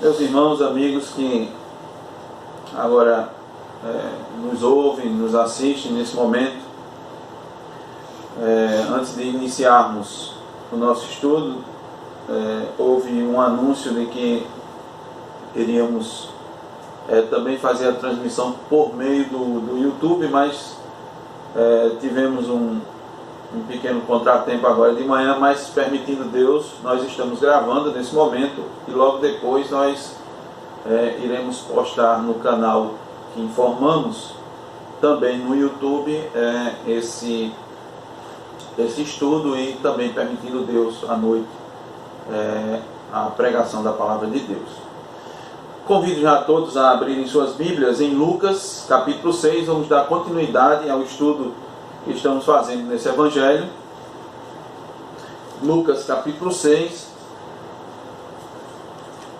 Meus irmãos, amigos que agora nos ouvem, nos assistem nesse momento, antes de iniciarmos o nosso estudo, houve um anúncio de que iríamos também fazer a transmissão por meio do YouTube, mas tivemos um pequeno contratempo agora de manhã, mas permitindo Deus, nós estamos gravando nesse momento e logo depois nós iremos postar no canal que informamos, também no YouTube, esse estudo, e também permitindo Deus à noite a pregação da palavra de Deus. Convido já a todos a abrirem suas Bíblias em Lucas capítulo 6, vamos dar continuidade ao estudo que estamos fazendo nesse Evangelho. Lucas capítulo 6,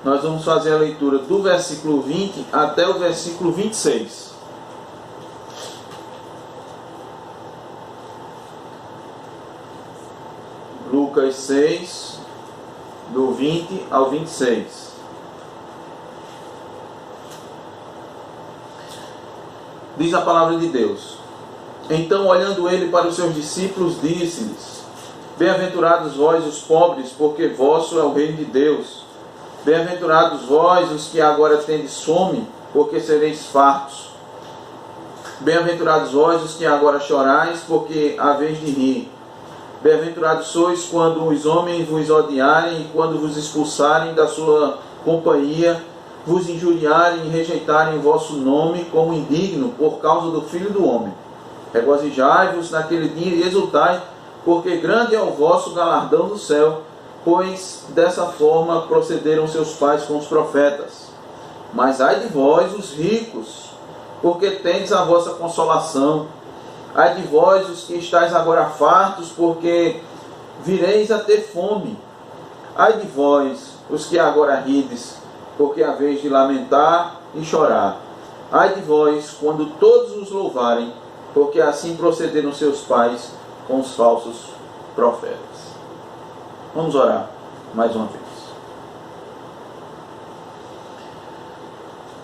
nós vamos fazer a leitura do versículo 20 até o versículo 26. Lucas 6, do 20 ao 26. Diz a palavra de Deus: Então, olhando ele para os seus discípulos, disse-lhes: Bem-aventurados vós os pobres, porque vosso é o reino de Deus. Bem-aventurados vós os que agora tendes fome, porque sereis fartos. Bem-aventurados vós os que agora chorais, porque haveis de rir. Bem-aventurados sois quando os homens vos odiarem e quando vos expulsarem da sua companhia, vos injuriarem e rejeitarem o vosso nome como indigno por causa do Filho do Homem. Regozijai-vos naquele dia e exultai, porque grande é o vosso galardão do céu, pois dessa forma procederam seus pais com os profetas. Mas ai de vós, os ricos, porque tendes a vossa consolação. Ai de vós, os que estáis agora fartos, porque vireis a ter fome. Ai de vós, os que agora rides, porque haveis de lamentar e chorar. Ai de vós, quando todos os louvarem, porque assim procederam seus pais com os falsos profetas. Vamos orar mais uma vez.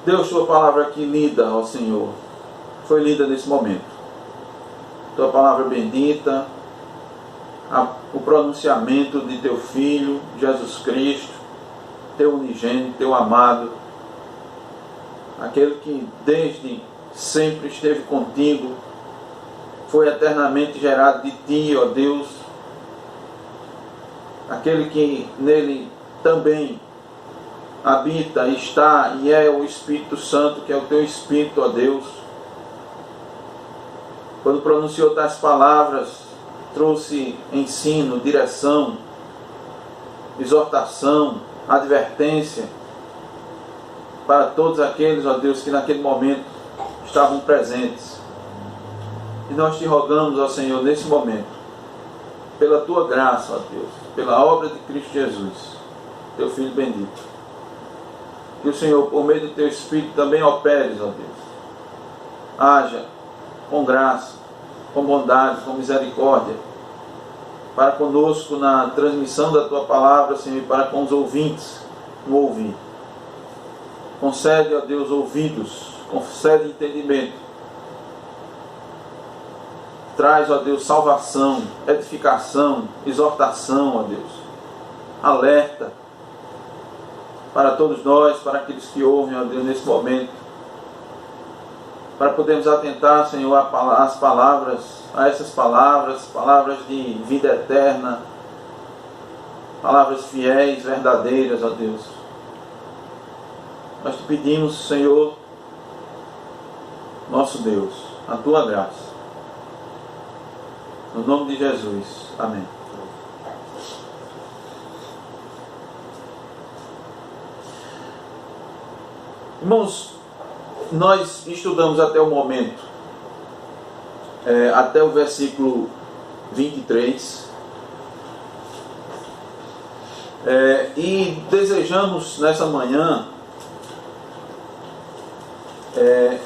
Deus, tua palavra aqui lida, ó Senhor, foi lida nesse momento. Tua palavra bendita, o pronunciamento de teu Filho, Jesus Cristo, teu unigênito, teu amado, aquele que desde sempre esteve contigo, foi eternamente gerado de ti, ó Deus, aquele que nele também habita, está e é o Espírito Santo, que é o teu Espírito, ó Deus. Quando pronunciou tais palavras, trouxe ensino, direção, exortação, advertência para todos aqueles, ó Deus, que naquele momento estavam presentes. E nós te rogamos, ó Senhor, nesse momento, pela tua graça, ó Deus, pela obra de Cristo Jesus, teu Filho bendito, que o Senhor, por meio do teu Espírito, também operes, ó Deus. Haja com graça, com bondade, com misericórdia, para conosco na transmissão da tua palavra, Senhor, e para com os ouvintes no ouvir. Concede, ó Deus, ouvidos, concede entendimento. Traz, ó Deus, salvação, edificação, exortação, ó Deus, alerta para todos nós, para aqueles que ouvem, ó Deus, nesse momento, para podermos atentar, Senhor, às palavras, a essas palavras, palavras de vida eterna, palavras fiéis, verdadeiras, ó Deus. Nós te pedimos, Senhor, nosso Deus, a tua graça. No nome de Jesus. Amém. Irmãos, nós estudamos até o momento, até o versículo 23, e desejamos nessa manhã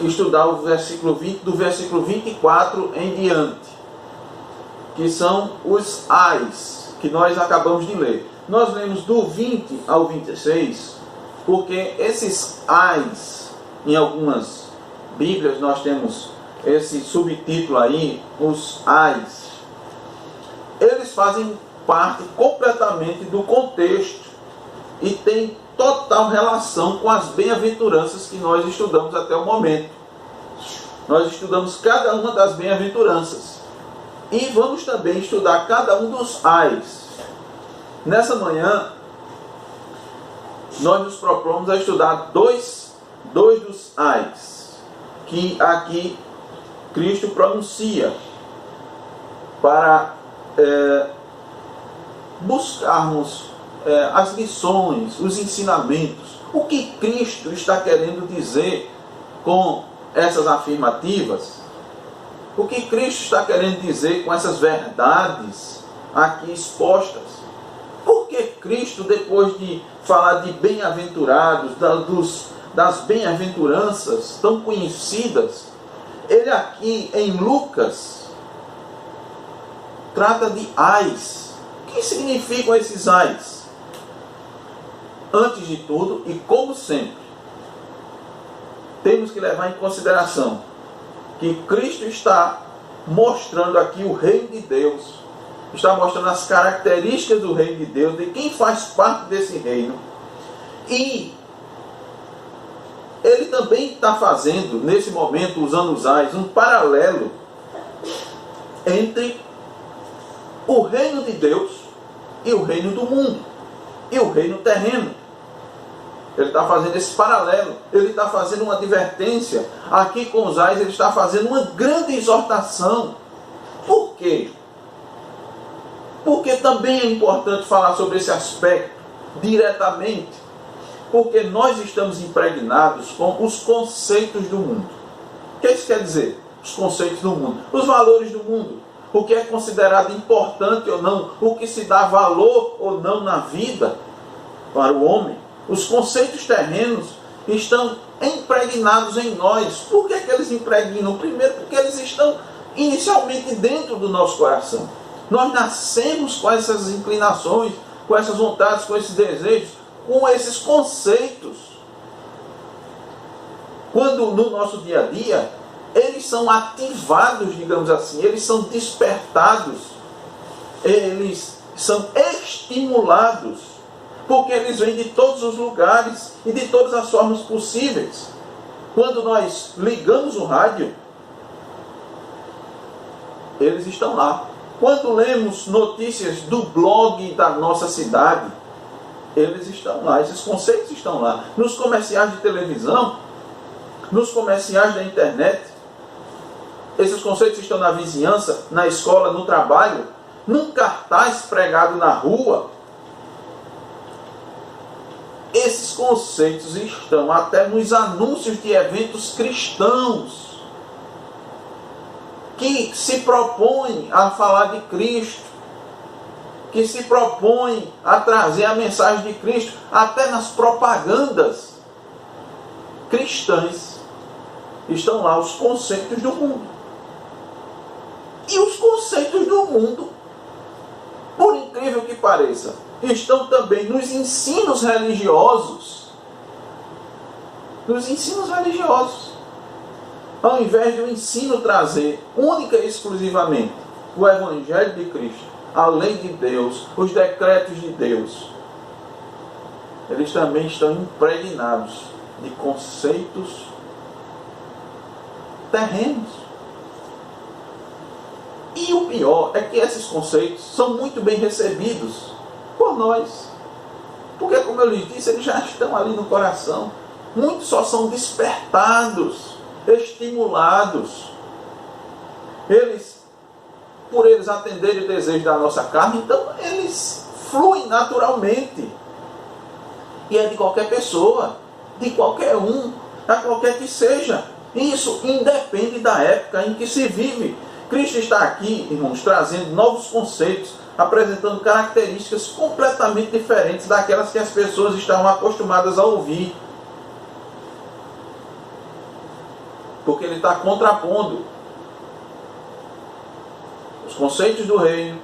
estudar o versículo 20, do versículo 24 em diante, que são os ais que nós acabamos de ler. Nós lemos do 20 ao 26 Porque esses ais, em algumas Bíblias nós temos esse subtítulo aí, os ais, eles fazem parte completamente do contexto e tem total relação com as bem-aventuranças que nós estudamos até o momento. Nós estudamos cada uma das bem-aventuranças e vamos também estudar cada um dos ais. Nessa manhã, nós nos propomos a estudar dois dos ais, que aqui Cristo pronuncia para buscarmos as lições, os ensinamentos. O que Cristo está querendo dizer com essas afirmativas? O que Cristo está querendo dizer com essas verdades aqui expostas? Por que Cristo, depois de falar de bem-aventurados, das bem-aventuranças tão conhecidas, ele aqui em Lucas trata de ais? O que significam esses ais? Antes de tudo, e como sempre, temos que levar em consideração que Cristo está mostrando aqui o reino de Deus, está mostrando as características do reino de Deus, de quem faz parte desse reino. E ele também está fazendo, nesse momento, usando os ais, um paralelo entre o reino de Deus e o reino do mundo, e o reino terreno. Ele está fazendo esse paralelo, ele está fazendo uma advertência. Aqui com os ais, ele está fazendo uma grande exortação. Por quê? Porque também é importante falar sobre esse aspecto diretamente, porque nós estamos impregnados com os conceitos do mundo. O que isso quer dizer? Os conceitos do mundo, os valores do mundo, o que é considerado importante ou não, o que se dá valor ou não na vida para o homem. Os conceitos terrenos estão impregnados em nós. Por que eles impregnam? Primeiro, porque eles estão inicialmente dentro do nosso coração. Nós nascemos com essas inclinações, com essas vontades, com esses desejos, com esses conceitos. Quando no nosso dia a dia, eles são ativados, digamos assim, eles são despertados, eles são estimulados, porque eles vêm de todos os lugares e de todas as formas possíveis. Quando nós ligamos o rádio, eles estão lá. Quando lemos notícias do blog da nossa cidade, eles estão lá, esses conceitos estão lá. Nos comerciais de televisão, nos comerciais da internet, esses conceitos estão na vizinhança, na escola, no trabalho, num cartaz pregado na rua. Esses conceitos estão até nos anúncios de eventos cristãos que se propõem a falar de Cristo, que se propõem a trazer a mensagem de Cristo, até nas propagandas cristãs estão lá os conceitos do mundo. E os conceitos do mundo, por incrível que pareça, estão também nos ensinos religiosos. Nos ensinos religiosos. Ao invés de o ensino trazer única e exclusivamente o Evangelho de Cristo, a lei de Deus, os decretos de Deus, eles também estão impregnados de conceitos terrenos. E o pior é que esses conceitos são muito bem recebidos por nós. Porque, como eu lhes disse, eles já estão ali no coração. Muitos só são despertados, estimulados. Por eles atenderem o desejo da nossa carne, então eles fluem naturalmente. E é de qualquer pessoa, de qualquer um, a qualquer que seja. Isso independe da época em que se vive. Cristo está aqui, irmãos, trazendo novos conceitos, apresentando características completamente diferentes daquelas que as pessoas estavam acostumadas a ouvir. Porque ele está contrapondo os conceitos do reino,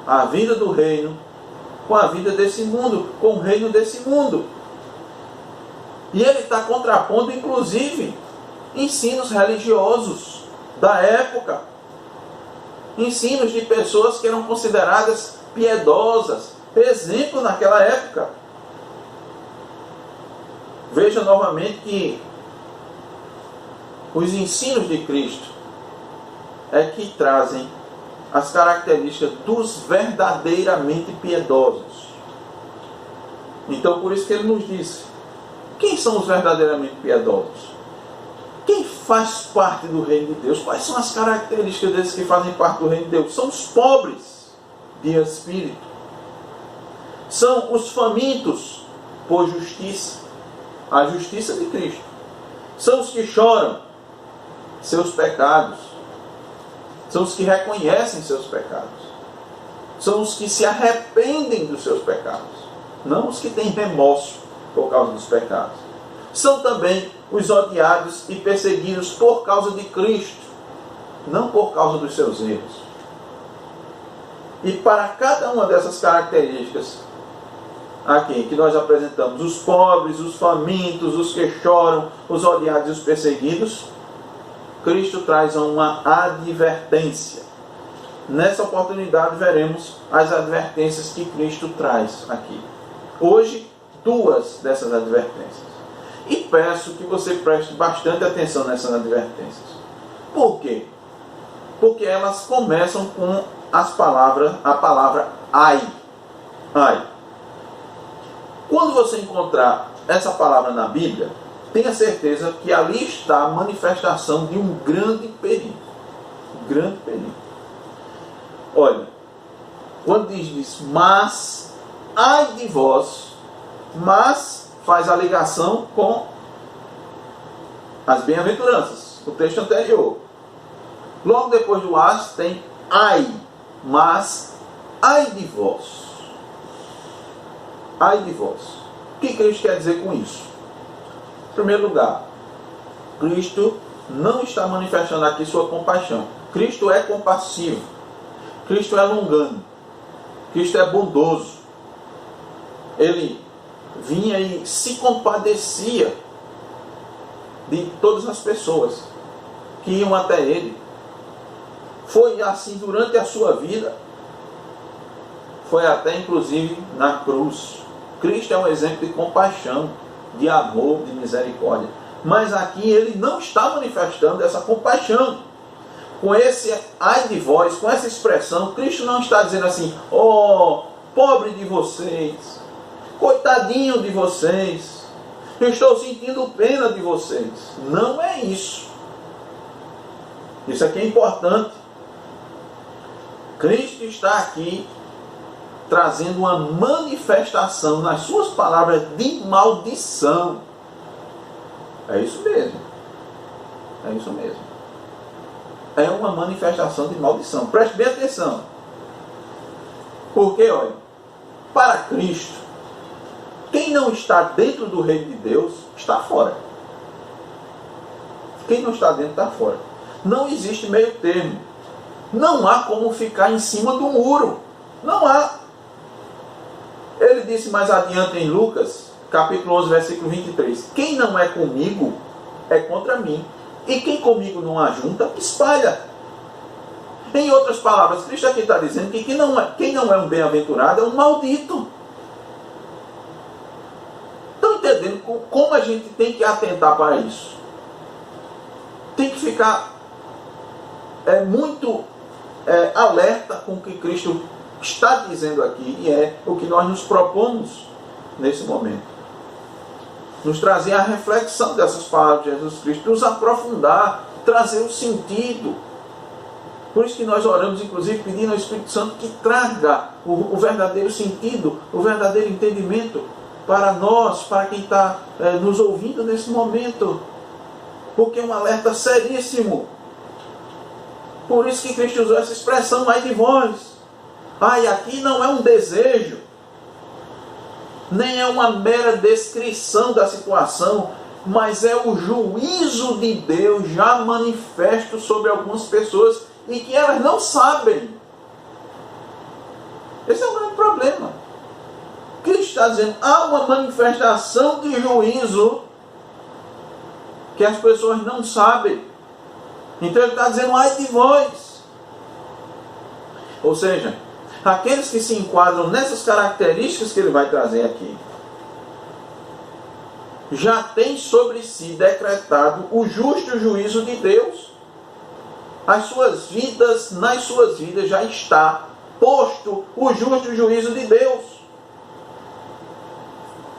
a vida do reino, com a vida desse mundo, com o reino desse mundo. E ele está contrapondo, inclusive, ensinos religiosos da época. Ensinos de pessoas que eram consideradas piedosas, exemplo naquela época. Veja novamente que os ensinos de Cristo é que trazem as características dos verdadeiramente piedosos. Então, por isso que ele nos disse: quem são os verdadeiramente piedosos? Quem faz parte do reino de Deus? Quais são as características desses que fazem parte do reino de Deus? São os pobres de espírito. São os famintos por justiça. A justiça de Cristo. São os que choram seus pecados. São os que reconhecem seus pecados. São os que se arrependem dos seus pecados. Não os que têm remorso por causa dos pecados. São também os odiados e perseguidos por causa de Cristo, não por causa dos seus erros. E para cada uma dessas características aqui que nós apresentamos, os pobres, os famintos, os que choram, os odiados e os perseguidos, Cristo traz uma advertência. Nessa oportunidade veremos as advertências que Cristo traz aqui. Hoje, duas dessas advertências. E peço que você preste bastante atenção nessas advertências. Por quê? Porque elas começam com a palavra ai. Ai. Quando você encontrar essa palavra na Bíblia, tenha certeza que ali está a manifestação de um grande perigo. Um grande perigo. Olha, quando diz mas, ai de vós, mas faz a ligação com as bem-aventuranças, o texto anterior. Logo depois do as tem ai, mas ai de vós. Ai de vós. O que Cristo quer dizer com isso? Em primeiro lugar, Cristo não está manifestando aqui sua compaixão. Cristo é compassivo. Cristo é longano. Cristo é bondoso. Ele vinha e se compadecia de todas as pessoas que iam até ele. Foi assim durante a sua vida. Foi até inclusive na cruz. Cristo é um exemplo de compaixão, de amor, de misericórdia. Mas aqui ele não está manifestando essa compaixão. Com esse ai de vós, com essa expressão, Cristo não está dizendo assim: oh, pobre de vocês, coitadinho de vocês, eu estou sentindo pena de vocês. Não é isso. Isso aqui é importante. Cristo está aqui trazendo uma manifestação nas suas palavras de maldição. É isso mesmo. É isso mesmo. É uma manifestação de maldição. Preste bem atenção. Porque, olha, para Cristo, quem não está dentro do reino de Deus, está fora. Quem não está dentro, está fora. Não existe meio termo. Não há como ficar em cima do muro. Não há. Ele disse mais adiante em Lucas, capítulo 11, versículo 23. Quem não é comigo, é contra mim. E quem comigo não ajunta, espalha. Em outras palavras, Cristo aqui está dizendo que quem não é um bem-aventurado é um maldito. Estão entendendo como a gente tem que atentar para isso? Tem que ficar muito alerta com o que Cristo está dizendo aqui, e é o que nós nos propomos nesse momento. Nos trazer a reflexão dessas palavras de Jesus Cristo, nos aprofundar, trazer o sentido. Por isso que nós oramos, inclusive, pedindo ao Espírito Santo que traga o verdadeiro sentido, o verdadeiro entendimento para nós, para quem está nos ouvindo nesse momento. Porque é um alerta seríssimo. Por isso que Cristo usou essa expressão, ai de vós. Ai, aqui não é um desejo, nem é uma mera descrição da situação, mas é o juízo de Deus já manifesto sobre algumas pessoas e que elas não sabem. Esse é um grande problema. Cristo está dizendo, há uma manifestação de juízo que as pessoas não sabem. Então ele está dizendo, ai de vós. Ou seja, aqueles que se enquadram nessas características que ele vai trazer aqui, já tem sobre si decretado o justo juízo de Deus. Nas suas vidas já está posto o justo juízo de Deus.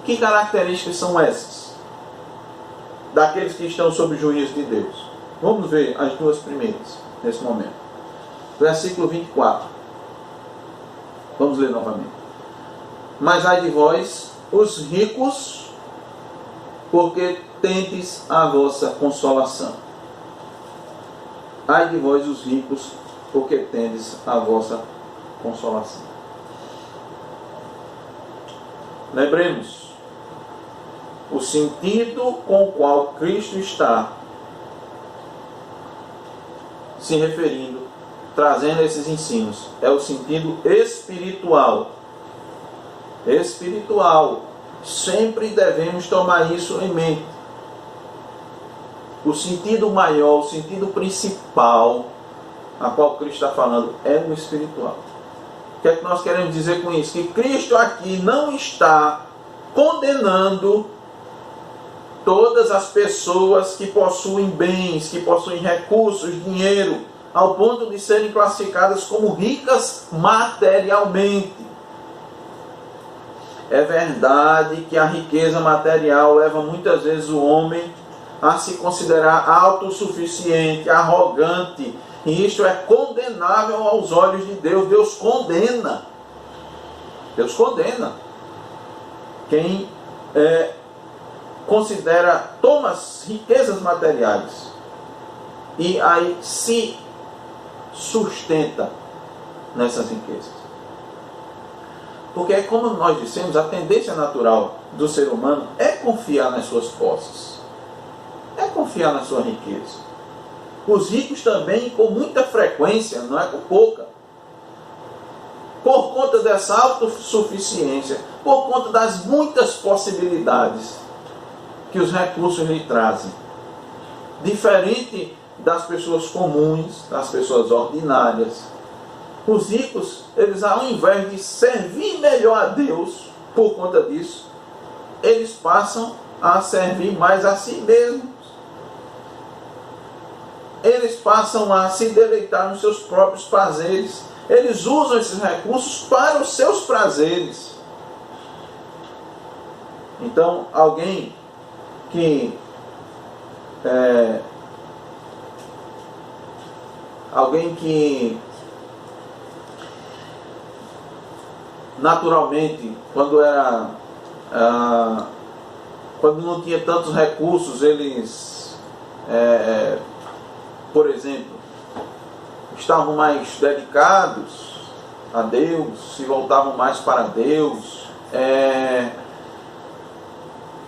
Que características são essas? Daqueles que estão sob o juízo de Deus. Vamos ver as duas primeiras, nesse momento. Versículo 24. Vamos ler novamente. Mas ai de vós, os ricos, porque tendes a vossa consolação. Ai de vós, os ricos, porque tendes a vossa consolação. Lembremos, o sentido com o qual Cristo está se referindo, trazendo esses ensinos, é o sentido espiritual. Espiritual. Sempre devemos tomar isso em mente. O sentido maior, o sentido principal, a qual Cristo está falando, é o espiritual. O que é que nós queremos dizer com isso? Que Cristo aqui não está condenando todas as pessoas que possuem bens, que possuem recursos, dinheiro, ao ponto de serem classificadas como ricas materialmente. É verdade que a riqueza material leva muitas vezes o homem a se considerar autossuficiente, arrogante, e isto é condenável aos olhos de Deus. Deus condena. Deus condena quem toma as riquezas materiais e aí se sustenta nessas riquezas. Porque, como nós dissemos, a tendência natural do ser humano é confiar nas suas posses, é confiar na sua riqueza. Os ricos também, com muita frequência, não é com pouca, por conta dessa autossuficiência, por conta das muitas possibilidades que os recursos lhe trazem. Diferente das pessoas comuns, das pessoas ordinárias, os ricos, eles ao invés de servir melhor a Deus, por conta disso, eles passam a servir mais a si mesmos. Eles passam a se deleitar nos seus próprios prazeres. Eles usam esses recursos para os seus prazeres. Então, alguém que naturalmente, quando não tinha tantos recursos, eles, por exemplo, estavam mais dedicados a Deus, se voltavam mais para Deus.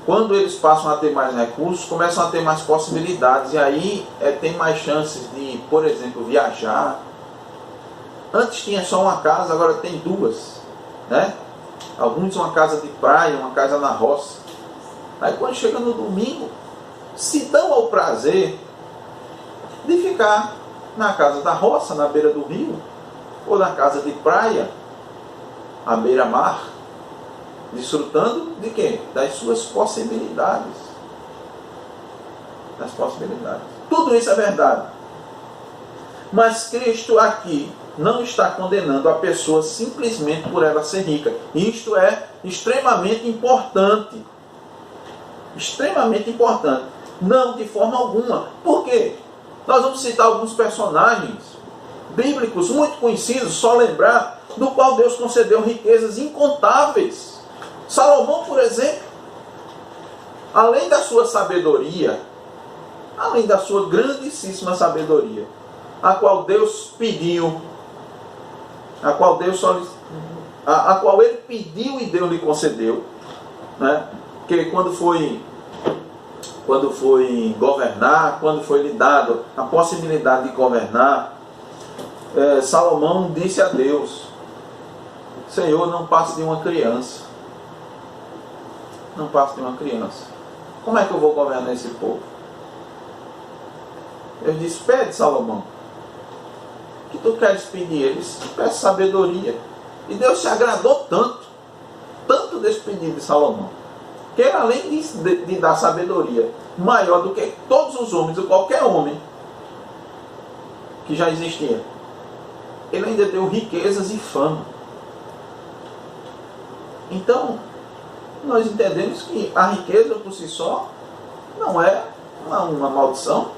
Quando eles passam a ter mais recursos, começam a ter mais possibilidades, e aí tem mais chances de, por exemplo, viajar. Antes tinha só uma casa, agora tem duas, né? Alguns uma casa de praia, uma casa na roça. Aí quando chega no domingo, se dão ao prazer de ficar na casa da roça, na beira do rio, ou na casa de praia, à beira-mar, desfrutando de quê? Das suas possibilidades. Das possibilidades. Tudo isso é verdade. Mas Cristo aqui não está condenando a pessoa simplesmente por ela ser rica. Isto é extremamente importante. Extremamente importante. Não de forma alguma. Por quê? Nós vamos citar alguns personagens bíblicos muito conhecidos, só lembrar, do qual Deus concedeu riquezas incontáveis. Salomão, por exemplo, além da sua sabedoria, além da sua grandíssima sabedoria, a qual Deus pediu, a qual ele pediu e Deus lhe concedeu, né? Que quando foi governar, quando foi lhe dado a possibilidade de governar, Salomão disse a Deus: Senhor, não passe de uma criança. Não passe de uma criança. Como é que eu vou governar esse povo? Ele disse: pede, Salomão, o que tu queres pedir? Ele disse: peço sabedoria. E Deus se agradou tanto desse pedido de Salomão, que ele, além de dar sabedoria maior do que todos os homens, ou qualquer homem que já existia, ele ainda deu riquezas e fama. Então, nós entendemos que a riqueza por si só não é uma maldição,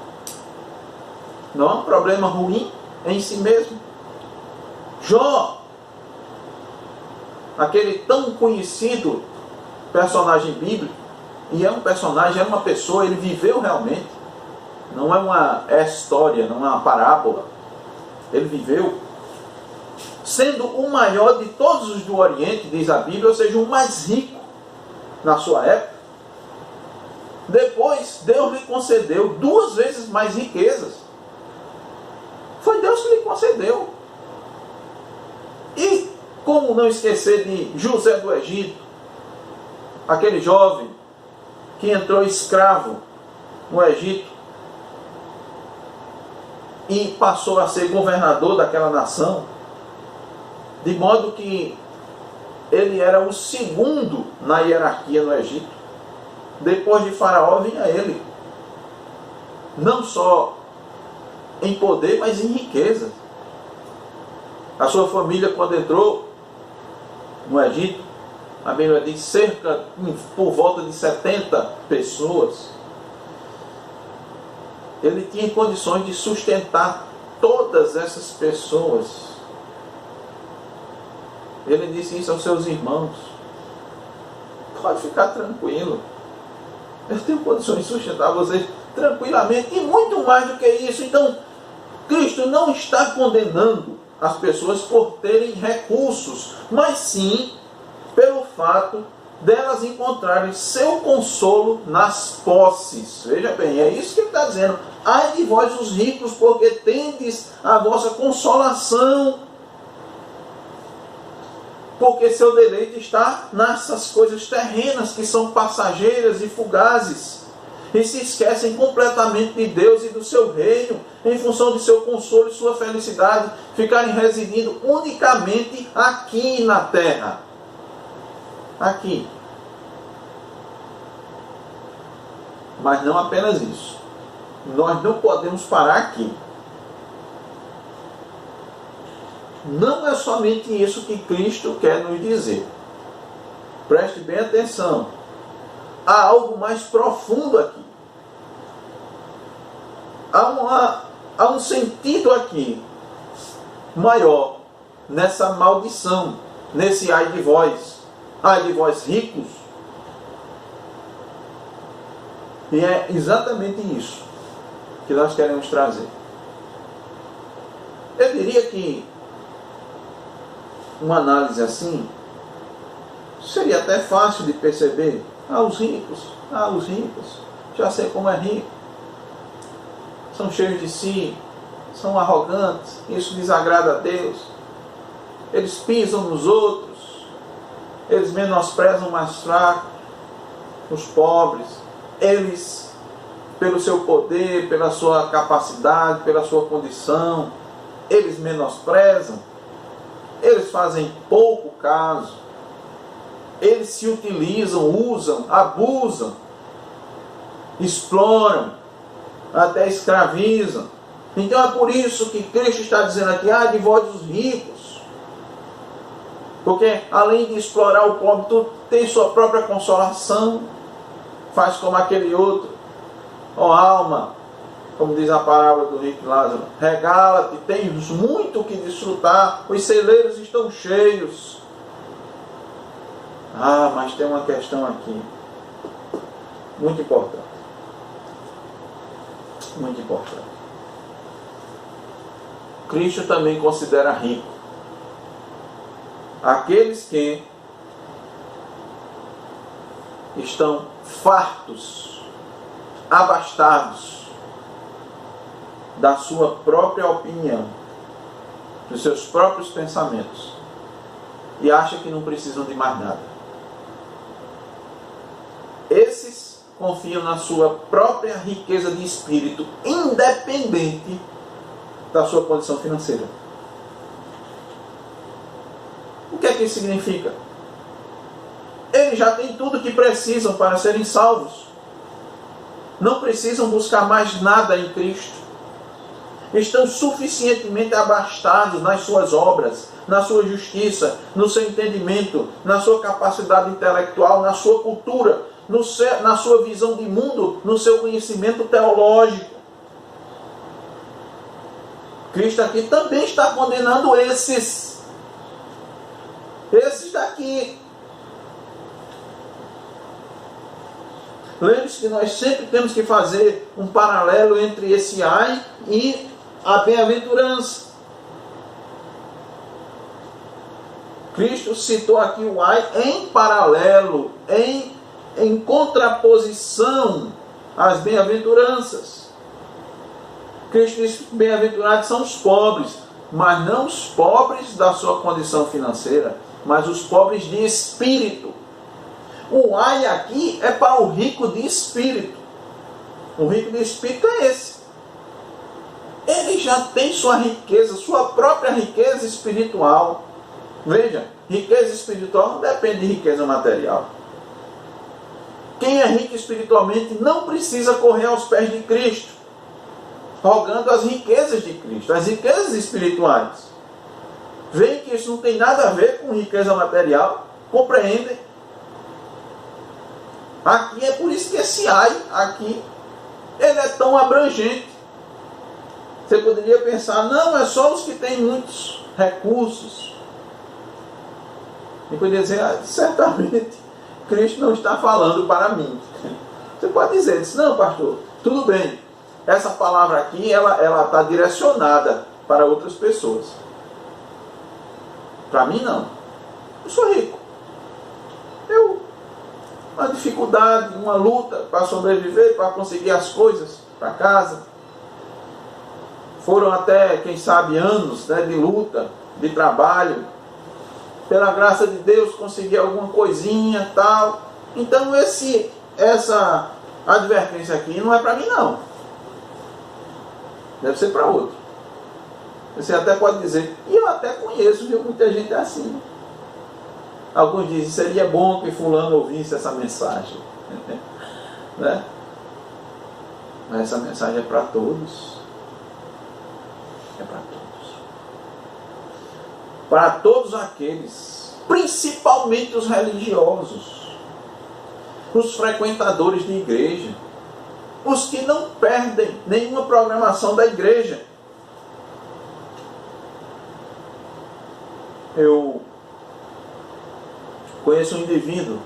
não é um problema ruim em si mesmo. Jó, aquele tão conhecido personagem bíblico, e é um personagem, é uma pessoa, ele viveu realmente, não é uma história, não é uma parábola, ele viveu, sendo o maior de todos os do Oriente, diz a Bíblia, ou seja, o mais rico na sua época. Depois, Deus lhe concedeu 2 vezes mais riquezas. Foi Deus que lhe concedeu. E como não esquecer de José do Egito, aquele jovem que entrou escravo no Egito e passou a ser governador daquela nação, de modo que ele era o segundo na hierarquia no Egito. Depois de Faraó vinha ele, não só em poder, mas em riqueza. A sua família, quando entrou no Egito, a Bíblia diz por volta de 70 pessoas, ele tinha condições de sustentar todas essas pessoas. Ele disse isso aos seus irmãos: pode ficar tranquilo, eu tenho condições de sustentar vocês tranquilamente, e muito mais do que isso. Então, Cristo não está condenando as pessoas por terem recursos, mas sim pelo fato delas encontrarem seu consolo nas posses. Veja bem, é isso que ele está dizendo: ai de vós os ricos, porque tendes a vossa consolação, porque seu deleite está nessas coisas terrenas que são passageiras e fugazes, e se esquecem completamente de Deus e do seu reino, em função de seu consolo e sua felicidade, ficarem residindo unicamente aqui na terra. Aqui. Mas não apenas isso. Nós não podemos parar aqui. Não é somente isso que Cristo quer nos dizer. Preste bem atenção. Há algo mais profundo aqui. Há um sentido aqui maior nessa maldição, nesse ai de vós ricos. E é exatamente isso que nós queremos trazer. Eu diria que uma análise assim seria até fácil de perceber. Os ricos, já sei como é rico. São cheios de si, são arrogantes, isso desagrada a Deus. Eles pisam nos outros, eles menosprezam o mais fraco, os pobres. Eles, pelo seu poder, pela sua capacidade, pela sua condição, eles menosprezam, eles fazem pouco caso, eles se utilizam, usam, abusam, exploram, até escravizam. Então é por isso que Cristo está dizendo aqui: ai de vós os ricos, porque além de explorar o pobre, tu tem sua própria consolação. Faz como aquele outro: ó alma, como diz a parábola do rico Lázaro, regala-te, tens muito o que desfrutar, os celeiros estão cheios. Mas tem uma questão aqui muito importante. Muito importante. Cristo também considera rico aqueles que estão fartos, abastados da sua própria opinião, dos seus próprios pensamentos, e acham que não precisam de mais nada. Esses confiam na sua própria riqueza de espírito, independente da sua condição financeira. O que é que isso significa? Eles já têm tudo o que precisam para serem salvos. Não precisam buscar mais nada em Cristo. Estão suficientemente abastados nas suas obras, na sua justiça, no seu entendimento, na sua capacidade intelectual, na sua cultura, na sua visão de mundo, no seu conhecimento teológico. Cristo aqui também está condenando esses daqui. Lembre-se que nós sempre temos que fazer um paralelo entre esse ai e a bem-aventurança. Cristo citou aqui o ai em paralelo, em contraposição às bem-aventuranças. Cristo disse que bem-aventurados são os pobres, mas não os pobres da sua condição financeira, mas os pobres de espírito. O ai aqui é para o rico de espírito. O rico de espírito é esse. Ele já tem sua riqueza, sua própria riqueza espiritual. Veja, riqueza espiritual não depende de riqueza material. Quem é rico espiritualmente não precisa correr aos pés de Cristo, rogando as riquezas de Cristo, as riquezas espirituais. Veem que isso não tem nada a ver com riqueza material, compreendem? Aqui é por isso que esse ai aqui, ele é tão abrangente. Você poderia pensar, não, é só os que têm muitos recursos. E poderia dizer, certamente, Cristo não está falando para mim. Você pode dizer, não, pastor, tudo bem. Essa palavra aqui, ela está direcionada para outras pessoas. Para mim, não. Eu sou rico. Uma dificuldade, uma luta para sobreviver, para conseguir as coisas para casa. Foram até, quem sabe, anos, né, de luta, de trabalho. Pela graça de Deus, consegui alguma coisinha, tal. Então, essa advertência aqui não é para mim, não. Deve ser para outro. Você até pode dizer, e eu até conheço, viu, muita gente assim. Alguns dizem, seria bom que fulano ouvisse essa mensagem. Né? Mas essa mensagem é para todos. É para todos. Para todos aqueles, principalmente os religiosos, os frequentadores de igreja, os que não perdem nenhuma programação da igreja. Eu conheço um indivíduo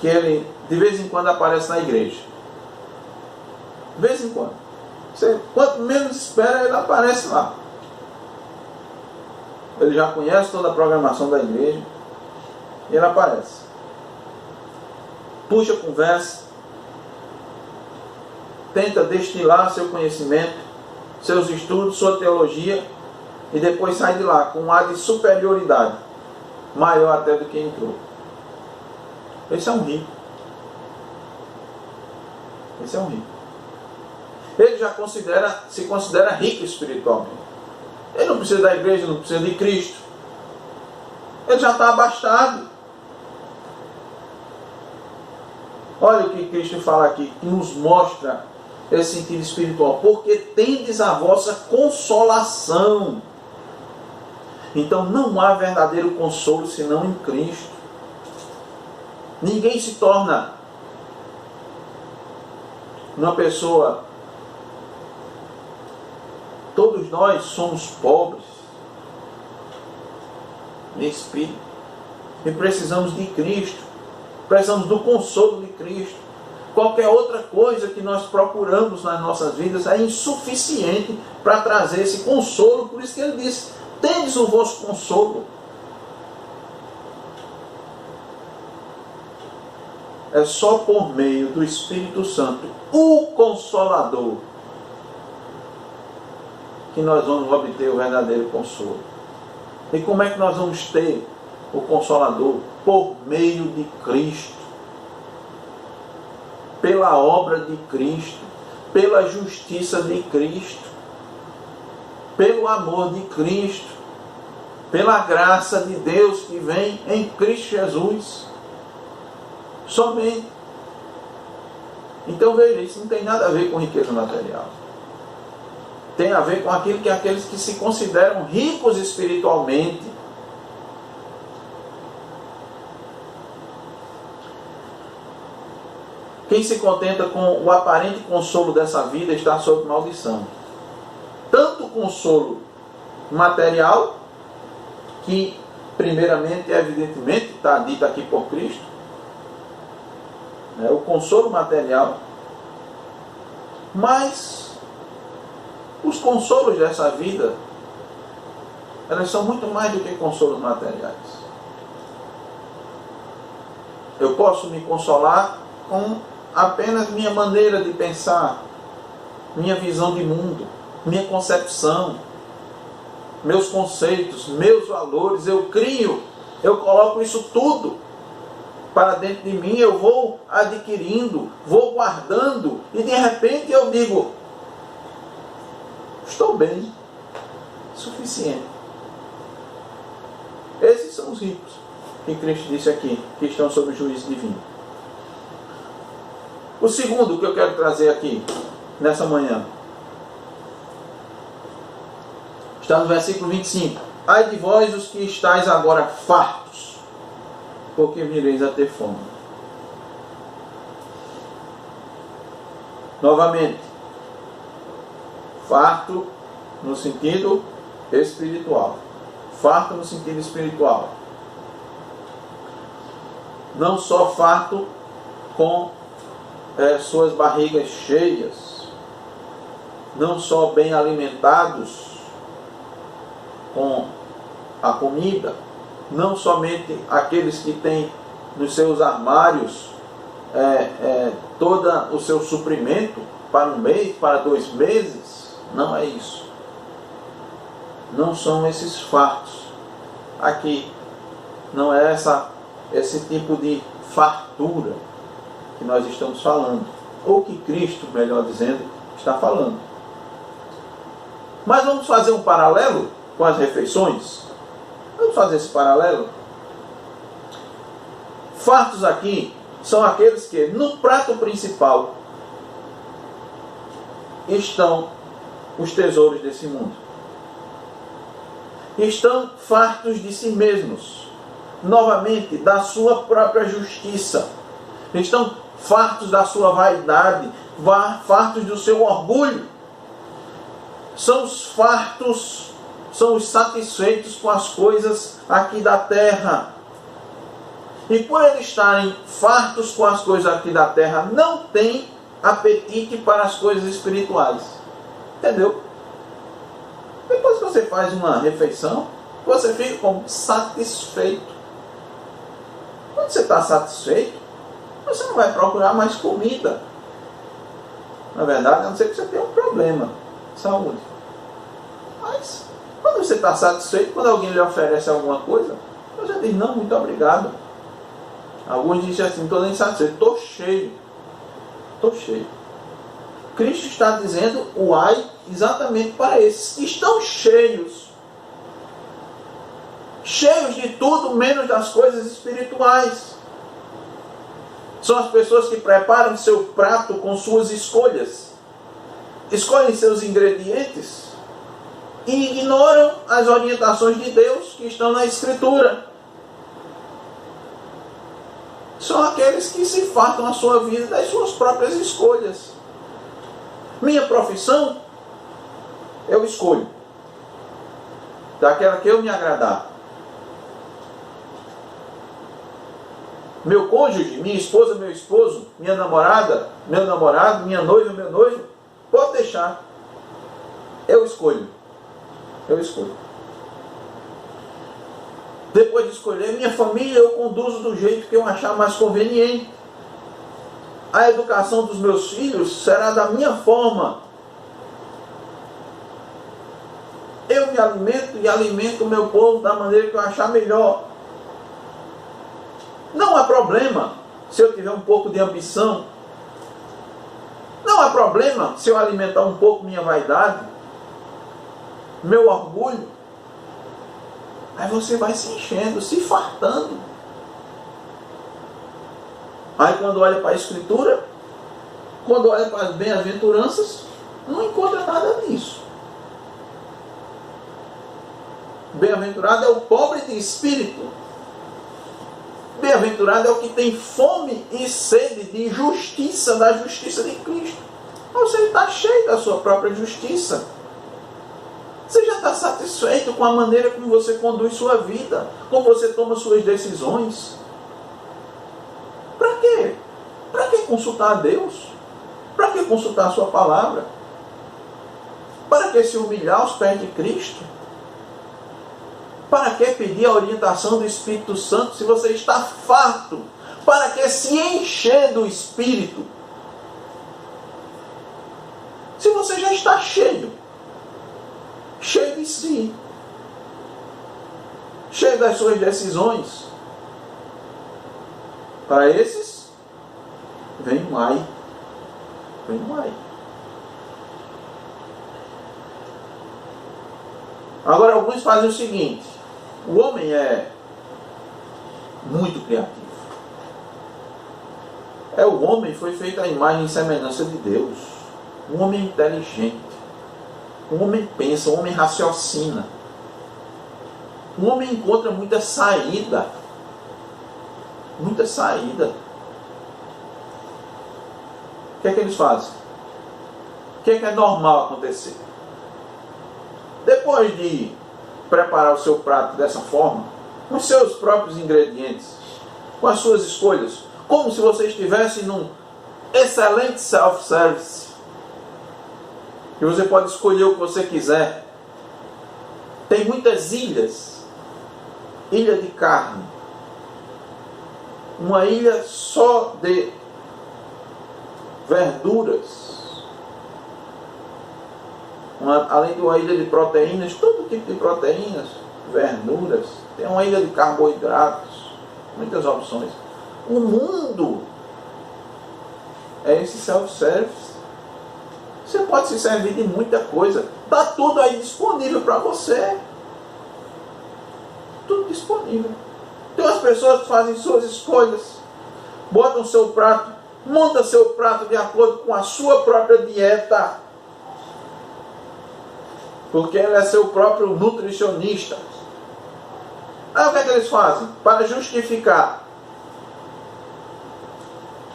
que ele de vez em quando aparece na igreja. De vez em quando. Você, quanto menos espera, ele aparece lá. Ele já conhece toda a programação da igreja. E ele aparece. Puxa a conversa. Tenta destilar seu conhecimento, seus estudos, sua teologia. E depois sai de lá com um ar de superioridade. Maior até do que entrou. Esse é um rico. Esse é um rico. Ele já se considera rico espiritualmente. Ele não precisa da igreja, não precisa de Cristo. Ele já está abastado. Olha o que Cristo fala aqui, que nos mostra esse sentido espiritual. Porque tendes a vossa consolação. Então não há verdadeiro consolo senão em Cristo. Ninguém se torna uma pessoa. Todos nós somos pobres em espírito e precisamos de Cristo. Precisamos do consolo de Cristo. Qualquer outra coisa que nós procuramos nas nossas vidas é insuficiente para trazer esse consolo. Por isso que ele disse, tendes o vosso consolo. É só por meio do Espírito Santo, o Consolador, que nós vamos obter o verdadeiro consolo. E como é que nós vamos ter o Consolador? Por meio de Cristo. pela obra de Cristo, pela justiça de Cristo, pelo amor de Cristo, pela graça de Deus que vem em Cristo Jesus. Somente. Então veja, isso não tem nada a ver com riqueza material. Tem a ver com aquilo que aqueles que se consideram ricos espiritualmente. Quem se contenta com o aparente consolo dessa vida está sob maldição. Tanto consolo material, que primeiramente, evidentemente, está dito aqui por Cristo, o consolo material, mas os consolos dessa vida, elas são muito mais do que consolos materiais. Eu posso me consolar com apenas minha maneira de pensar, minha visão de mundo, minha concepção, meus conceitos, meus valores. Eu crio, eu coloco isso tudo para dentro de mim, eu vou adquirindo, vou guardando, e de repente eu digo, estou bem, suficiente. Esses são os ricos que Cristo disse aqui, que estão sob o juízo divino. O segundo que eu quero trazer aqui, nessa manhã, está no versículo 25. Ai de vós os que estáis agora fartos, porque vireis a ter fome. Novamente, farto no sentido espiritual. Farto no sentido espiritual. Não só farto com suas barrigas cheias, não só bem alimentados com a comida, não somente aqueles que têm nos seus armários todo o seu suprimento para um mês, para 2 meses. Não é isso. Não são esses fartos. Aqui não é esse tipo de fartura que nós estamos falando, ou que Cristo, melhor dizendo, está falando. Mas vamos fazer um paralelo com as refeições? Vamos fazer esse paralelo? Fartos aqui são aqueles que no prato principal estão os tesouros desse mundo. Estão fartos de si mesmos, novamente, da sua própria justiça. Estão fartos da sua vaidade, fartos do seu orgulho. São os fartos, são os satisfeitos com as coisas aqui da terra. E por eles estarem fartos com as coisas aqui da terra, não têm apetite para as coisas espirituais. Entendeu? Depois que você faz uma refeição, você fica como satisfeito. Quando você está satisfeito, você não vai procurar mais comida. Na verdade, a não ser que você tenha um problema de saúde. Mas, quando você está satisfeito, quando alguém lhe oferece alguma coisa, você diz, não, muito obrigado. Alguns dizem assim, estou nem satisfeito, estou cheio. Estou cheio. Cristo está dizendo o ai exatamente para esses que estão cheios. Cheios de tudo, menos das coisas espirituais. São as pessoas que preparam seu prato com suas escolhas. Escolhem seus ingredientes e ignoram as orientações de Deus que estão na Escritura. São aqueles que se fartam a sua vida das suas próprias escolhas. Minha profissão, eu escolho daquela que eu me agradar. Meu cônjuge, minha esposa, meu esposo, minha namorada, meu namorado, minha noiva, meu noivo, pode deixar. Eu escolho. Eu escolho. Depois de escolher minha família, eu conduzo do jeito que eu achar mais conveniente. A educação dos meus filhos será da minha forma. Eu me alimento e alimento o meu povo da maneira que eu achar melhor. Não há problema se eu tiver um pouco de ambição Não há problema se eu alimentar um pouco minha vaidade, meu orgulho. Aí você vai se enchendo, se fartando. Aí quando olha para a Escritura, quando olha para as bem-aventuranças, não encontra nada disso. Bem-aventurado é o pobre de espírito. Bem-aventurado é o que tem fome e sede de justiça, da justiça de Cristo. Você está cheio da sua própria justiça. Você já está satisfeito com a maneira como você conduz sua vida, como você toma suas decisões. Para quê? Para que consultar a Deus? Para que consultar a sua palavra? Para que se humilhar aos pés de Cristo? Para que pedir a orientação do Espírito Santo se você está farto? Para que se encher do Espírito? Se você já está cheio de si, cheio das suas decisões. Para esses, vem um ai. Vem um ai. Agora, alguns fazem o seguinte: o homem é muito criativo. O homem foi feito à imagem e semelhança de Deus. Um homem inteligente. Um homem pensa, um homem raciocina. Um homem encontra muita saída. Muita saída. O que é que eles fazem? O que é normal acontecer? Depois de preparar o seu prato dessa forma, com os seus próprios ingredientes, com as suas escolhas, como se você estivesse num excelente self-service, que você pode escolher o que você quiser. Tem muitas ilhas. Ilha de carne. Uma ilha só de verduras. Além de uma ilha de proteínas, todo tipo de proteínas, verduras. Tem uma ilha de carboidratos. Muitas opções. O mundo é esse self-service. Você pode se servir de muita coisa. Está tudo aí disponível para você. Tudo disponível. Tem as pessoas que fazem suas escolhas. Botam seu prato. Monta seu prato de acordo com a sua própria dieta. Porque ele é seu próprio nutricionista. Aí o que é que eles fazem? Para justificar.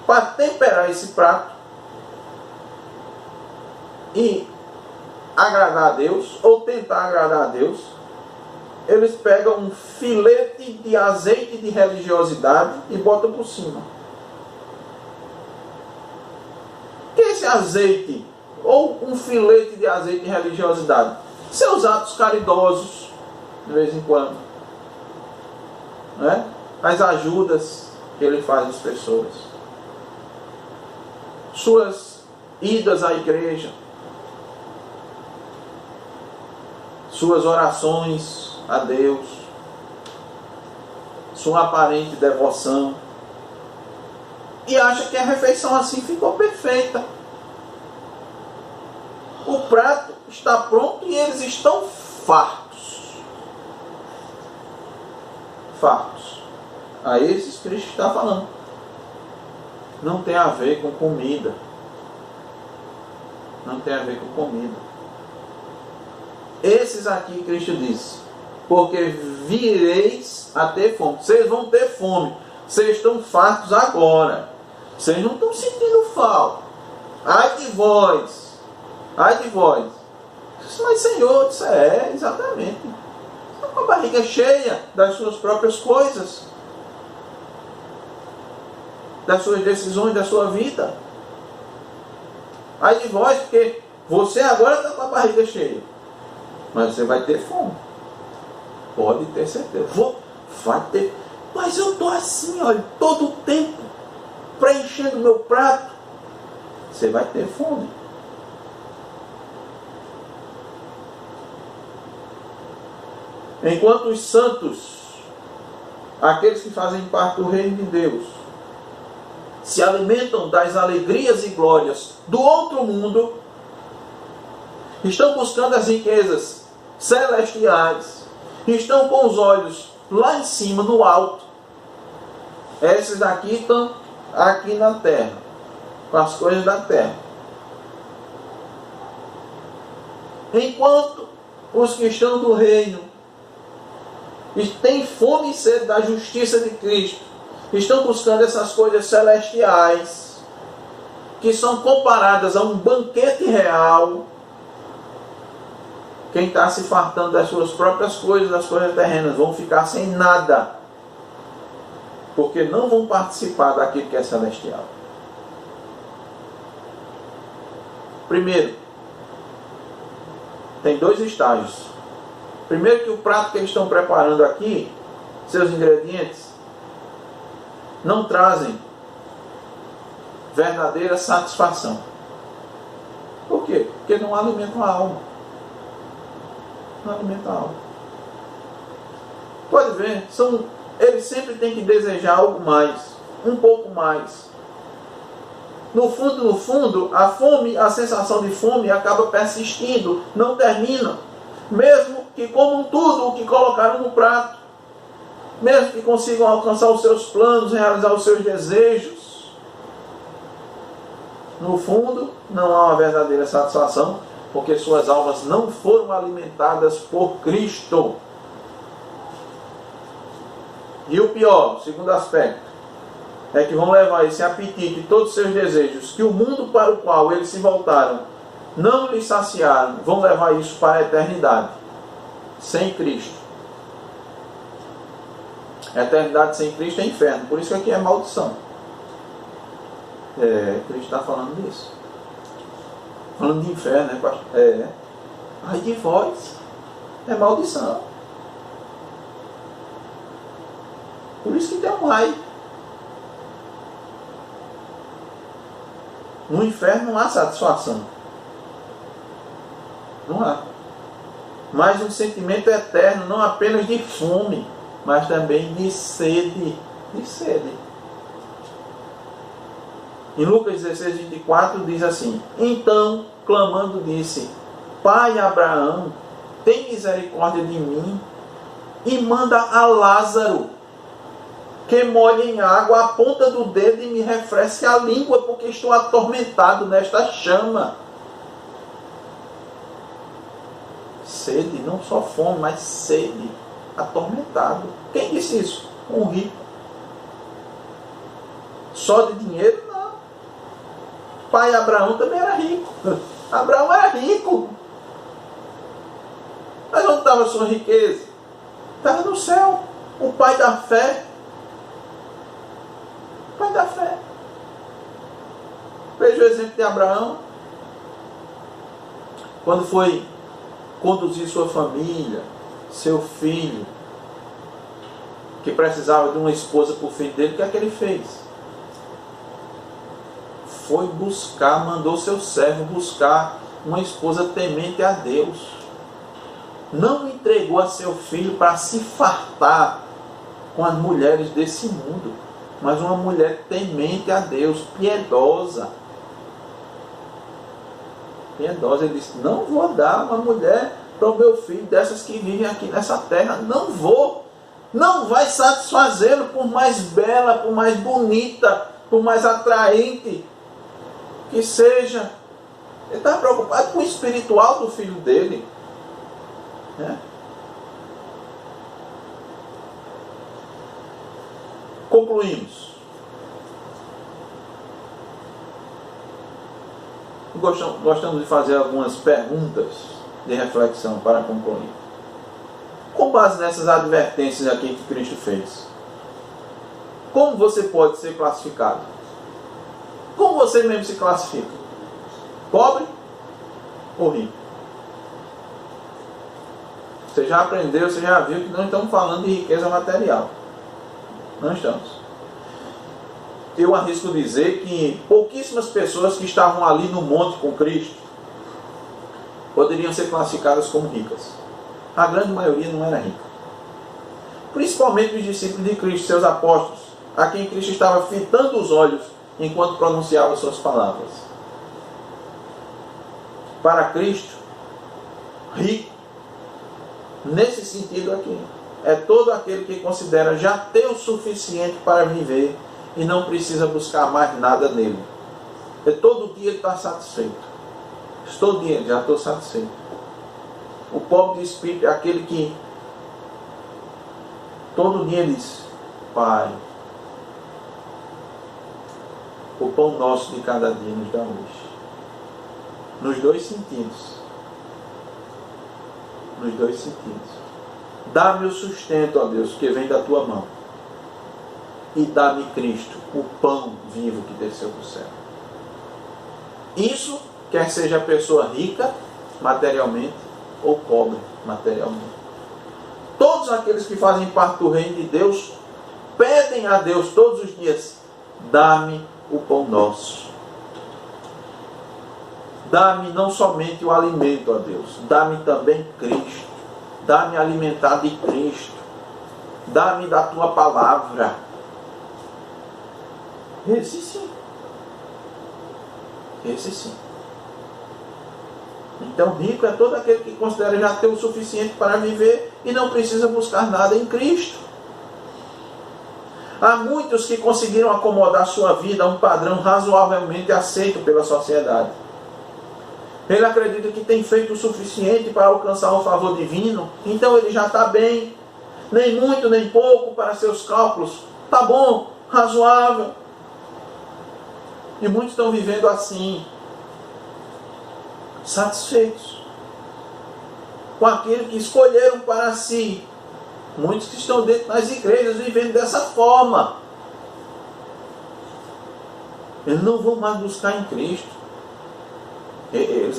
Para temperar esse prato. E agradar a Deus, ou tentar agradar a Deus, eles pegam um filete de azeite de religiosidade e botam por cima. Que é esse azeite, ou um filete de azeite de religiosidade? Seus atos caridosos, de vez em quando, né? As ajudas que ele faz às pessoas, suas idas à igreja, suas orações a Deus, sua aparente devoção, e acha que a refeição assim ficou perfeita. O prato está pronto e eles estão fartos. Fartos. A esses Cristo está falando. Não tem a ver com comida. Não tem a ver com comida. Esses aqui Cristo disse: porque vireis a ter fome. Vocês vão ter fome. Vocês estão fartos agora. Vocês não estão sentindo falta. Ai de vós. Ai de vós. Mas Senhor, isso é exatamente. Estão com a barriga cheia das suas próprias coisas. Das suas decisões, da sua vida. Ai de vós, porque você agora está com a barriga cheia. Mas você vai ter fome. Pode ter certeza. Vai ter. Mas eu estou assim, olha, todo o tempo, preenchendo o meu prato. Você vai ter fome. Enquanto os santos, aqueles que fazem parte do reino de Deus, se alimentam das alegrias e glórias do outro mundo, estão buscando as riquezas celestiais, estão com os olhos lá em cima, no alto. Esses daqui estão aqui na terra, com as coisas da terra. Enquanto os que estão do reino e têm fome e sede da justiça de Cristo, estão buscando essas coisas celestiais, que são comparadas a um banquete real. Quem está se fartando das suas próprias coisas, das coisas terrenas, vão ficar sem nada, porque não vão participar daquilo que é celestial. Primeiro, tem dois estágios. Primeiro, que o prato que eles estão preparando aqui, seus ingredientes, não trazem verdadeira satisfação. Por quê? Porque não alimentam a alma. Não alimentam a alma. Pode ver, eles sempre têm que desejar algo mais, um pouco mais. No fundo, a fome, a sensação de fome acaba persistindo, não termina. Mesmo que comam tudo o que colocaram no prato, mesmo que consigam alcançar os seus planos, realizar os seus desejos, no fundo, não há uma verdadeira satisfação, porque suas almas não foram alimentadas por Cristo. E o pior, o segundo aspecto, é que vão levar esse apetite e todos os seus desejos, que o mundo para o qual eles se voltaram não lhes saciaram, vão levar isso para a eternidade, sem Cristo. A eternidade sem Cristo é inferno, por isso que aqui é maldição. Cristo está falando disso. Falando de inferno, né, pastor? Ai de vós, é maldição. Por isso que tem um ai. No inferno não há satisfação. Não há. Mas um sentimento eterno, não apenas de fome, mas também de sede. De sede. Em Lucas 16, 24 diz assim: então, clamando, disse: Pai Abraão, tem misericórdia de mim e manda a Lázaro que molhe em água a ponta do dedo e me refresque a língua, porque estou atormentado nesta chama. Sede, não só fome, mas sede, atormentado. Quem disse isso? Um rico. Só de dinheiro? Não. Pai Abraão também era rico. Abraão era rico. Mas onde estava a sua riqueza? Estava no céu. O pai da fé. Pai da fé. Veja o exemplo de Abraão. Quando foi conduzir sua família, seu filho, que precisava de uma esposa para o filho dele, o que é que ele fez? Foi buscar, mandou seu servo buscar uma esposa temente a Deus. Não entregou a seu filho para se fartar com as mulheres desse mundo, mas uma mulher temente a Deus, piedosa. Piedosa. Ele disse: não vou dar uma mulher para o meu filho dessas que vivem aqui nessa terra. Não vou. Não vai satisfazê-lo, por mais bela, por mais bonita, por mais atraente que seja. Ele estava preocupado com o espiritual do filho dele. Concluímos. Gostamos de fazer algumas perguntas de reflexão para concluir. Com base nessas advertências aqui que Cristo fez, como você pode ser classificado? Como você mesmo se classifica? Pobre ou rico? Você já aprendeu, você já viu que não estamos falando de riqueza material. Não estamos. Eu arrisco dizer que pouquíssimas pessoas que estavam ali no monte com Cristo poderiam ser classificadas como ricas. A grande maioria não era rica. Principalmente os discípulos de Cristo, seus apóstolos, a quem Cristo estava fitando os olhos enquanto pronunciava suas palavras. Para Cristo, rico, nesse sentido aqui, é todo aquele que considera já ter o suficiente para viver e não precisa buscar mais nada nele. E todo dia ele está satisfeito. Todo dia já estou satisfeito. O pobre de espírito é aquele que todo dia diz: Pai, o pão nosso de cada dia nos dá hoje. Nos dois sentidos. Nos dois sentidos. Dá-me o sustento, ó Deus, que vem da tua mão. E dá-me Cristo, o pão vivo que desceu do céu. Isso, quer seja a pessoa rica materialmente ou pobre materialmente. Todos aqueles que fazem parte do reino de Deus pedem a Deus todos os dias: dá-me o pão nosso. Dá-me não somente o alimento, ó Deus, dá-me também Cristo. Dá-me alimentar de Cristo. Dá-me da tua palavra. Esse sim. Esse sim. Então, rico é todo aquele que considera já ter o suficiente para viver e não precisa buscar nada em Cristo. Há muitos que conseguiram acomodar sua vida a um padrão razoavelmente aceito pela sociedade. Ele acredita que tem feito o suficiente para alcançar o favor divino, então ele já está bem. Nem muito, nem pouco para seus cálculos. Está bom, razoável. E muitos estão vivendo assim, satisfeitos com aquilo que escolheram para si. Muitos que estão dentro das igrejas vivendo dessa forma. Eles não vão mais buscar em Cristo. Eles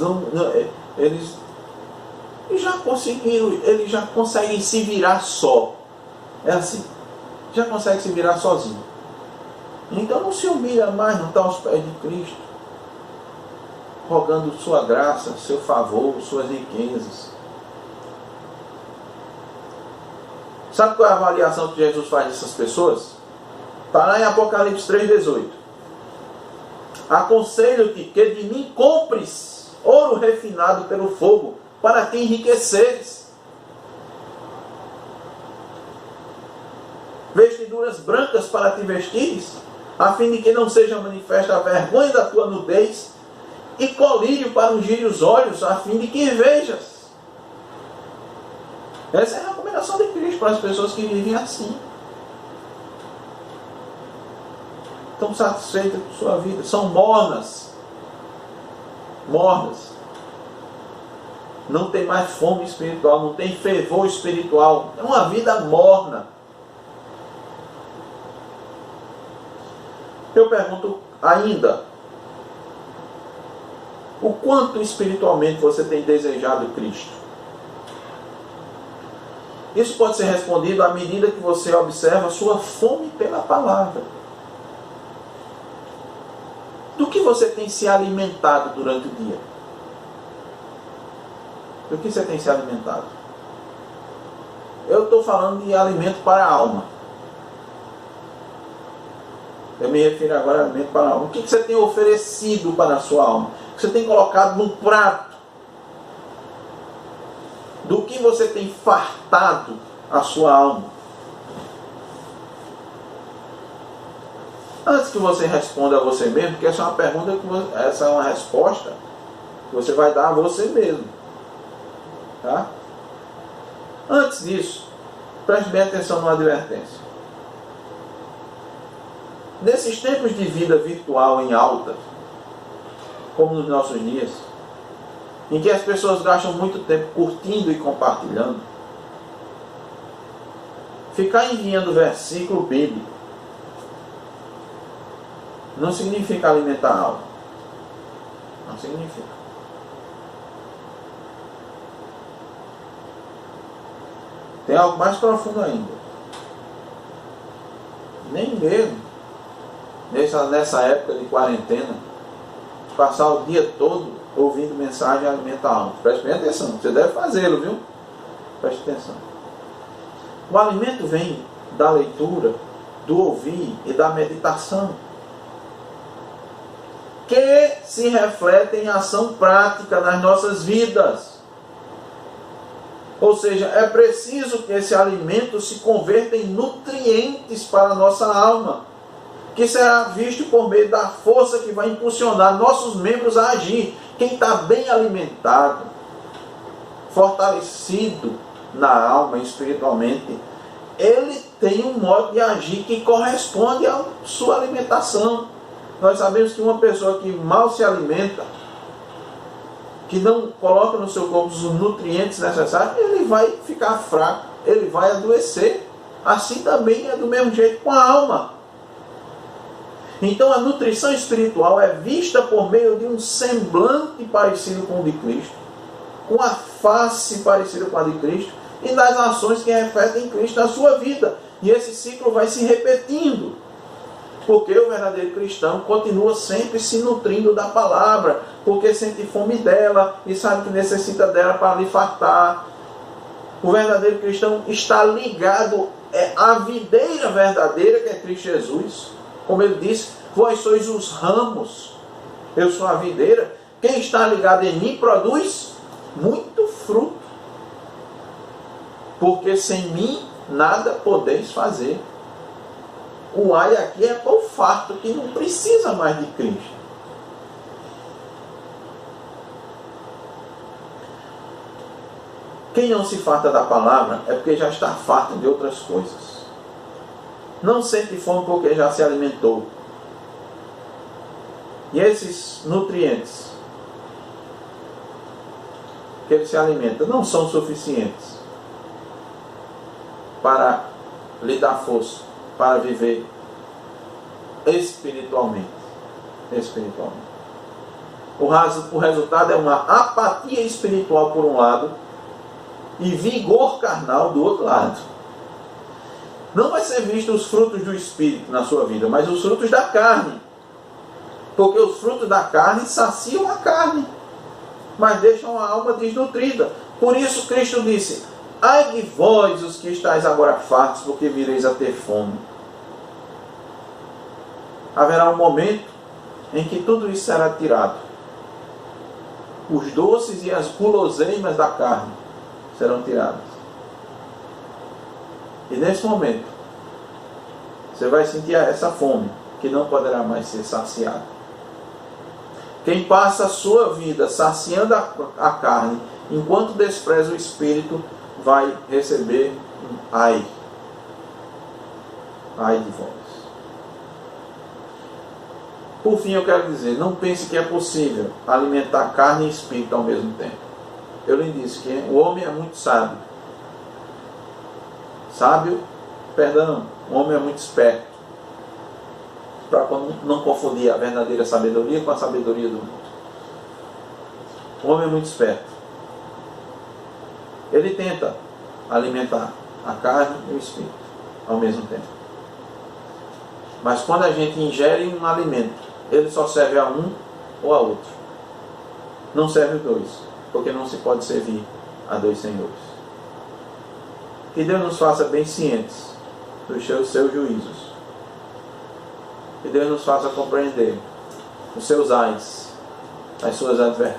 já conseguiram, eles já conseguem se virar só. É assim, já conseguem se virar sozinho. Então não se humilha mais, não está aos pés de Cristo, rogando sua graça, seu favor, suas riquezas. Sabe qual é a avaliação que Jesus faz dessas pessoas? Está lá em Apocalipse 3,18. Aconselho-te que de mim compres ouro refinado pelo fogo, para te enriqueceres. Vestiduras brancas para te vestires, a fim de que não seja manifesta a vergonha da tua nudez, e colírio para ungir os olhos, a fim de que vejas. Essa é a recomendação de Cristo para as pessoas que vivem assim. Estão satisfeitas com sua vida. São mornas. Mornas. Não tem mais fome espiritual, não tem fervor espiritual. É uma vida morna. Eu pergunto ainda: o quanto espiritualmente você tem desejado Cristo? Isso pode ser respondido à medida que você observa a sua fome pela palavra. Do que você tem se alimentado durante o dia? Do que você tem se alimentado? Eu estou falando de alimento para a alma. Eu me refiro agora a alimento para a alma. O que você tem oferecido para a sua alma? O que você tem colocado no prato? Do que você tem fartado a sua alma? Antes que você responda a você mesmo, porque essa é uma pergunta, essa é uma resposta que você vai dar a você mesmo. Tá? Antes disso, preste bem atenção numa advertência. Nesses tempos de vida virtual em alta, como nos nossos dias, em que as pessoas gastam muito tempo curtindo e compartilhando, ficar enviando versículo bíblico não significa alimentar a alma. Não significa. Tem algo mais profundo ainda. Nem mesmo nessa época de quarentena, passar o dia todo ouvindo mensagem alimentar a alma. Preste bem atenção. Você deve fazê-lo, viu? Preste atenção. O alimento vem da leitura, do ouvir e da meditação. que se refletem em ação prática nas nossas vidas. Ou seja, é preciso que esse alimento se converta em nutrientes para a nossa alma, que será visto por meio da força que vai impulsionar nossos membros a agir. Quem está bem alimentado, fortalecido na alma espiritualmente, ele tem um modo de agir que corresponde à sua alimentação. Nós sabemos que uma pessoa que mal se alimenta, que não coloca no seu corpo os nutrientes necessários, ele vai ficar fraco, ele vai adoecer. Assim também é do mesmo jeito com a alma. Então a nutrição espiritual é vista por meio de um semblante parecido com o de Cristo, com a face parecida com a de Cristo, e das ações que refletem Cristo na sua vida. E esse ciclo vai se repetindo, porque o verdadeiro cristão continua sempre se nutrindo da palavra, porque sente fome dela e sabe que necessita dela para lhe fartar. O verdadeiro cristão está ligado à videira verdadeira, que é Cristo Jesus. Como ele disse, vós sois os ramos, eu sou a videira. Quem está ligado em mim produz muito fruto, porque sem mim nada podeis fazer. O ai aqui é para o farto que não precisa mais de Cristo. Quem não se farta da palavra é porque já está farto de outras coisas. Não sente fome porque já se alimentou. E esses nutrientes que ele se alimenta não são suficientes para lhe dar força para viver espiritualmente. O resultado é uma apatia espiritual por um lado e vigor carnal do outro lado. Não vai ser visto os frutos do Espírito na sua vida, mas os frutos da carne. Porque os frutos da carne saciam a carne, mas deixam a alma desnutrida. Por isso Cristo disse: ai de vós os que estáis agora fartos, porque vireis a ter fome. Haverá um momento em que tudo isso será tirado. Os doces e as guloseimas da carne serão tiradas. E nesse momento, você vai sentir essa fome, que não poderá mais ser saciada. Quem passa a sua vida saciando a carne, enquanto despreza o Espírito, vai receber um ai. Ai de vós. Por fim, eu quero dizer, não pense que é possível alimentar carne e espírito ao mesmo tempo. Eu lhe disse que o homem é muito sábio. O homem é muito esperto. Para não confundir a verdadeira sabedoria com a sabedoria do mundo. O homem é muito esperto. Ele tenta alimentar a carne e o espírito ao mesmo tempo. Mas quando a gente ingere um alimento, ele só serve a um ou a outro. Não serve os dois, porque não se pode servir a dois senhores. Que Deus nos faça bem cientes dos seus juízos. Que Deus nos faça compreender os seus ais, as suas advertências.